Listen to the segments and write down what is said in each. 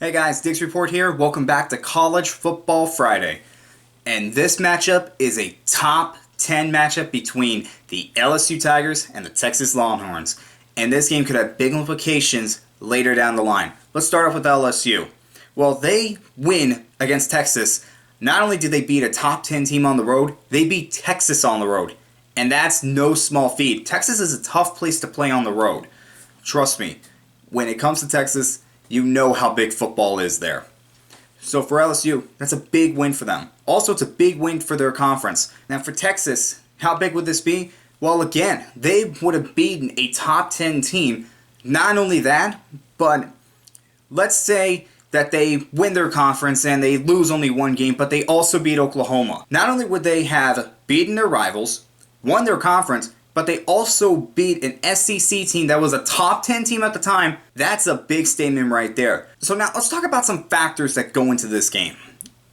Hey guys, Diggs Report here. Welcome back to College Football Friday. And this matchup is a top 10 matchup between the LSU Tigers and the Texas Longhorns. And this game could have big implications later down the line. Let's start off with LSU. Well, they win against Texas. Not only did they beat a top 10 team on the road, they beat Texas on the road. And that's no small feat. Texas is a tough place to play on the road. Trust me, when it comes to Texas, you know how big football is there. So for LSU, that's a big win for them. Also, it's a big win for their conference. Now for Texas, how big would this be? Well, again, they would have beaten a top 10 team. Not only that, but let's say that they win their conference and they lose only one game, but they also beat Oklahoma. Not only would they have beaten their rivals, won their conference, but they also beat an SEC team that was a top 10 team at the time. That's a big statement right there. So now let's talk about some factors that go into this game.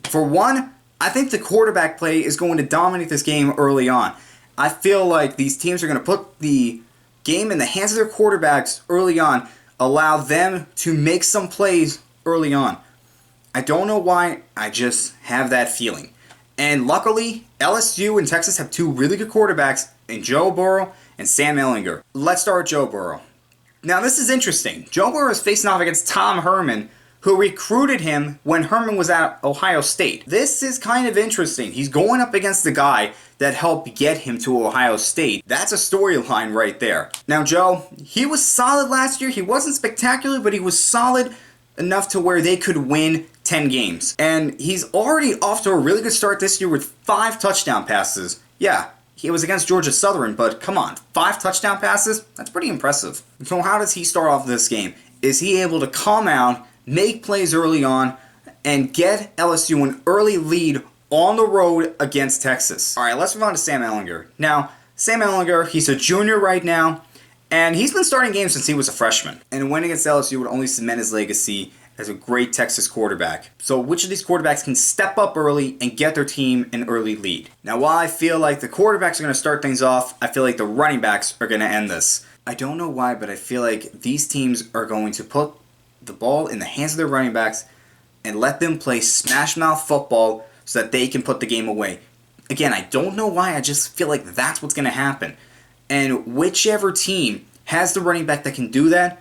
For one, I think the quarterback play is going to dominate this game early on. I feel like these teams are going to put the game in the hands of their quarterbacks early on, allow them to make some plays early on. I don't know why, I just have that feeling. And luckily, LSU and Texas have two really good quarterbacks in Joe Burrow and Sam Ehlinger. Let's start with Joe Burrow. Now this is interesting. Joe Burrow is facing off against Tom Herman, who recruited him when Herman was at Ohio State. This is kind of interesting. He's going up against the guy that helped get him to Ohio State. That's a storyline right there. Now Joe, he was solid last year. He wasn't spectacular, but he was solid enough to where they could win 10 games. And he's already off to a really good start this year with 5 touchdown passes. Yeah, it was against Georgia Southern, but come on, 5 touchdown passes? That's pretty impressive. So how does he start off this game? Is he able to come out, make plays early on, and get LSU an early lead on the road against Texas? Alright, let's move on to Sam Ehlinger. Now, Sam Ehlinger, he's a junior right now, and he's been starting games since he was a freshman. And a win against LSU would only cement his legacy as a great Texas quarterback. So which of these quarterbacks can step up early and get their team an early lead? Now while I feel like the quarterbacks are going to start things off, I feel like the running backs are going to end this. I don't know why, but I feel like these teams are going to put the ball in the hands of their running backs and let them play smash mouth football so that they can put the game away. Again, I don't know why, I just feel like that's what's going to happen. And whichever team has the running back that can do that,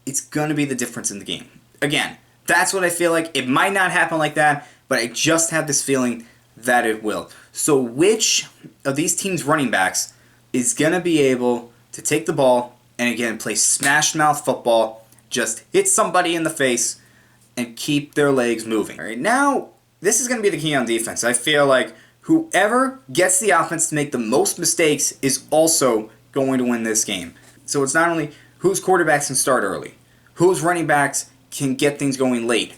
it's going to be the difference in the game. Again, that's what I feel like. It might not happen like that, but I just have this feeling that it will. So which of these teams' running backs is going to be able to take the ball and again play smash mouth football, just hit somebody in the face and keep their legs moving? All right, now this is going to be the key on defense. I feel like whoever gets the offense to make the most mistakes is also going to win this game. So it's not only whose quarterbacks can start early, whose running backs can get things going late,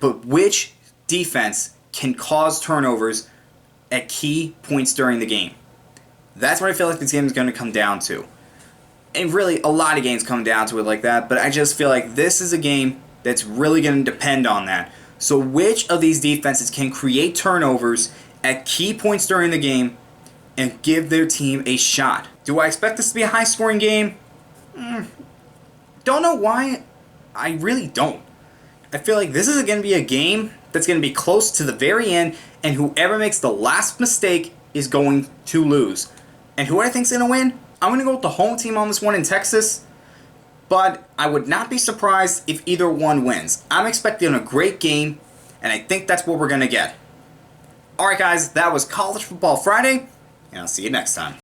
but which defense can cause turnovers at key points during the game. That's what I feel like this game is going to come down to. And really, a lot of games come down to it like that, but I just feel like this is a game that's really going to depend on that. So which of these defenses can create turnovers at key points during the game and give their team a shot? Do I expect this to be a high-scoring game? Don't know why. I really don't. I feel like this is going to be a game that's going to be close to the very end, and whoever makes the last mistake is going to lose. And who I think is going to win? I'm going to go with the home team on this one in Texas, but I would not be surprised if either one wins. I'm expecting a great game, and I think that's what we're going to get. Alright guys, that was College Football Friday, and I'll see you next time.